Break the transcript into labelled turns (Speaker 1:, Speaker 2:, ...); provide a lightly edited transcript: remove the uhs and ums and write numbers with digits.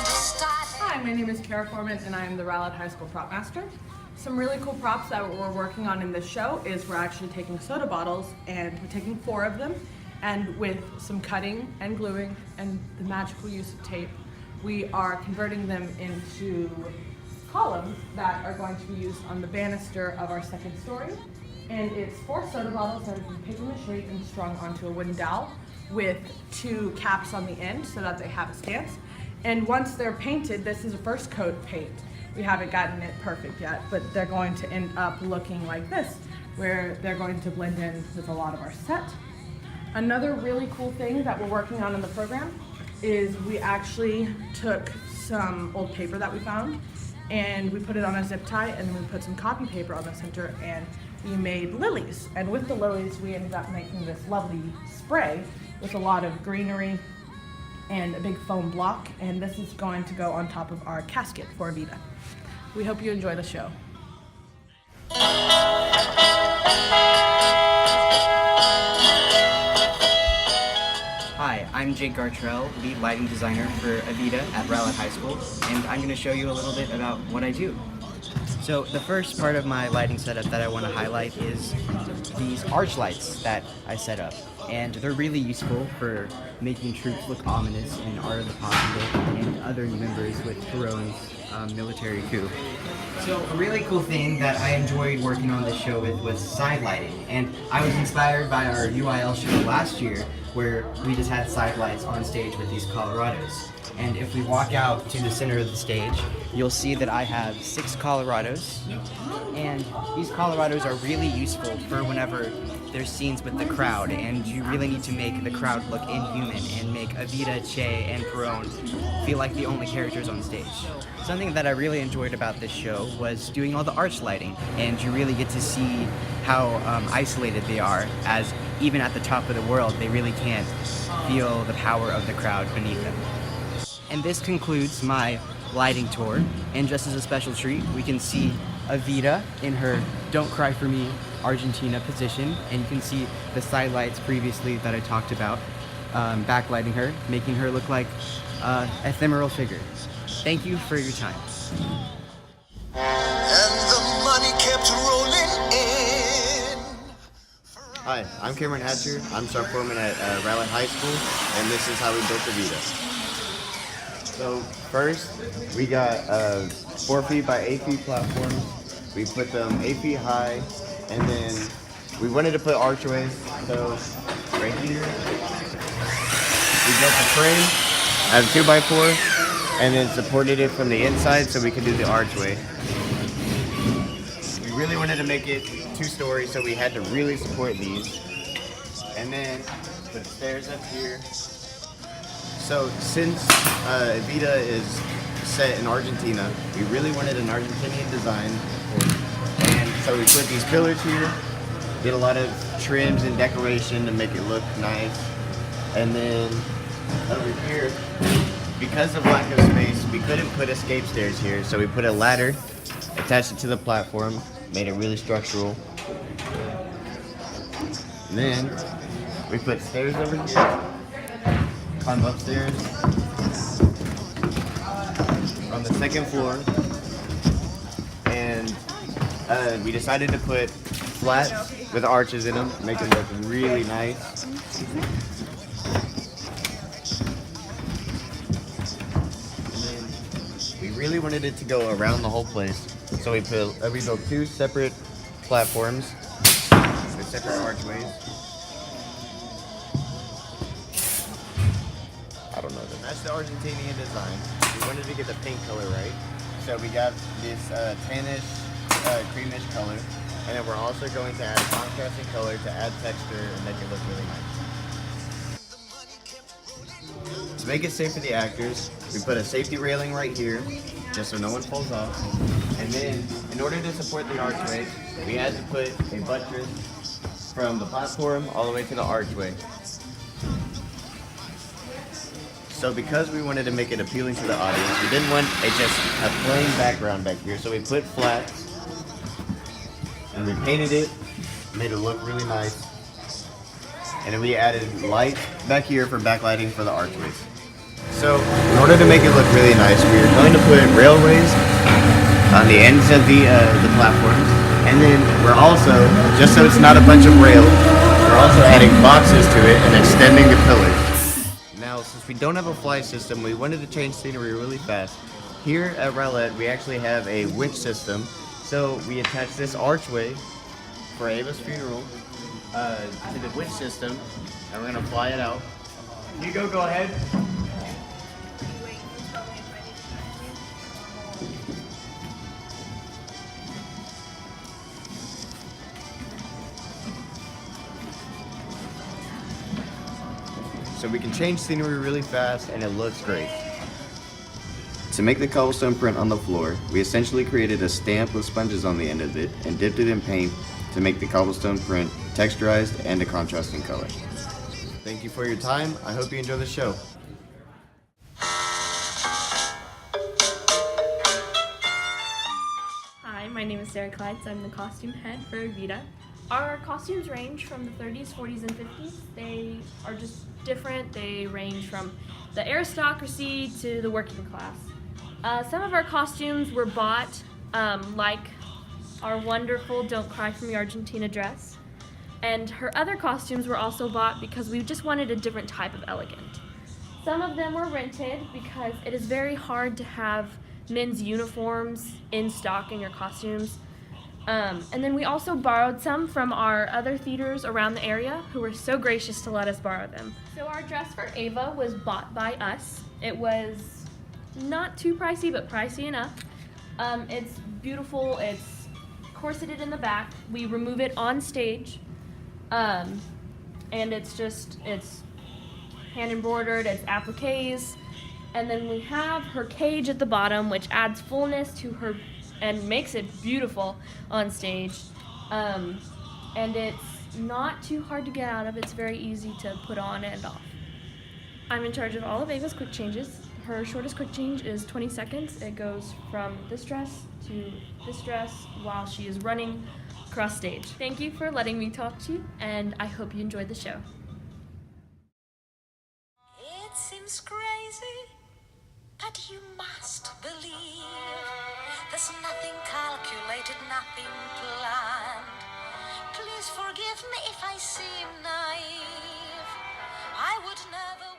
Speaker 1: Hi, my name is Kara Foreman and I am the Rowlett High School prop master. Some really cool props that we're working on in this show is we're actually taking soda bottles and we're taking 4 of them, and with some cutting and gluing and the magical use of tape, we are converting them into columns that are going to be used on the banister of our 2nd story. And it's 4 soda bottles that have been paper mache and strung onto a wooden dowel with 2 caps on the end so that they have a stance. And once they're painted, this is a first coat paint. We haven't gotten it perfect yet, but they're going to end up looking like this, where they're going to blend in with a lot of our set. Another really cool thing that we're working on in the program is we actually took some old paper that we found and we put it on a zip tie, and then we put some copy paper on the center, and we made lilies. And with the lilies, we ended up making this lovely spray with a lot of greenery and a big foam block, and this is going to go on top of our casket for EVITA. We hope you enjoy the show.
Speaker 2: Hi, I'm Jake Gartrell, lead lighting designer for EVITA at Rowlett High School, and I'm going to show you a little bit about what I do. So the first part of my lighting setup that I want to highlight is these arch lights that I set up. And they're really useful for making troops look ominous in Art of the Possible and other members with Perron's military coup. So a really cool thing that I enjoyed working on this show with was side lighting. And I was inspired by our UIL show last year, where we just had side lights on stage with these Colorados. And if we walk out to the center of the stage, you'll see that I have 6 Colorados. And these Colorados are really useful for whenever there's scenes with the crowd, and you really need to make the crowd look inhuman and make EVITA, Che, and Perron feel like the only characters on stage. Something that I really enjoyed about this show was doing all the arch lighting, and you really get to see how isolated they are, as even at the top of the world, they really can't feel the power of the crowd beneath them. And this concludes my lighting tour, and just as a special treat, we can see EVITA in her Don't Cry For Me Argentina position, and you can see the side lights previously that I talked about, backlighting her, making her look like an ephemeral figure. Thank you for your time.
Speaker 3: And the money kept rolling in.
Speaker 4: Hi, I'm Cameron Hatcher. I'm sub foreman at Rowlett High School, and this is how we built EVITA. So first, we got 4 feet by 8 feet platforms. We put them 8 feet high, and then we wanted to put archways. So right here, we built a frame at a 2x4, and then supported it from the inside so we could do the archway. We really wanted to make it 2 stories, so we had to really support these. And then put stairs up here. So since EVITA is set in Argentina, we really wanted an Argentinian design, and so we put these pillars here, did a lot of trims and decoration to make it look nice, and then over here, because of lack of space, we couldn't put escape stairs here, so we put a ladder, attached it to the platform, made it really structural, and then we put stairs over here. Climb upstairs on the 2nd floor, and we decided to put flats with arches in them, make it look really nice. And then we really wanted it to go around the whole place, so we built 2 separate platforms with separate archways. That's the Argentinian design. We wanted to get the paint color right, so we got this tannish, creamish color, and then we're also going to add a contrasting color to add texture and make it look really nice. To make it safe for the actors, we put a safety railing right here, just so no one falls off. And then, in order to support the archway, we had to put a buttress from the platform all the way to the archway. So because we wanted to make it appealing to the audience, we didn't want just a plain background back here. So we put flats, and we painted it, made it look really nice. And then we added light back here for backlighting for the archways. So, in order to make it look really nice, we are going to put railways on the ends of the platforms, and then we're also, just so it's not a bunch of rails, we're also adding boxes to it and extending the pillars. Now, since we don't have a fly system, we wanted to change scenery really fast. Here at Rowlett, we actually have a winch system, so we attach this archway for Ava's funeral to the winch system, and we're gonna fly it out. Hugo, go ahead. So we can change scenery really fast and it looks great. To make the cobblestone print on the floor, we essentially created a stamp with sponges on the end of it and dipped it in paint to make the cobblestone print texturized and a contrasting color. Thank you for your time. I hope you enjoy the show.
Speaker 5: Hi, my name is Sarah Clydes. I'm the costume head for EVITA. Our costumes range from the 30s, 40s, and 50s. They are just different. They range from the aristocracy to the working class. Some of our costumes were bought, like our wonderful Don't Cry For Me Argentina dress. And her other costumes were also bought because we just wanted a different type of elegant. Some of them were rented because it is very hard to have men's uniforms in stock in your costumes. And then we also borrowed some from our other theaters around the area who were so gracious to let us borrow them. So our dress for Ava was bought by us. It was not too pricey, but pricey enough. It's beautiful, it's corseted in the back. We remove it on stage. And it's hand embroidered, it's appliques. And then we have her cage at the bottom, which adds fullness to her and makes it beautiful on stage. And it's not too hard to get out of. It's very easy to put on and off. I'm in charge of all of Ava's quick changes. Her shortest quick change is 20 seconds. It goes from this dress to this dress while she is running across stage. Thank you for letting me talk to you, and I hope you enjoyed the show.
Speaker 6: It seems crazy, but you must believe there's nothing calculated, nothing planned. Please forgive me if I seem naive. I would never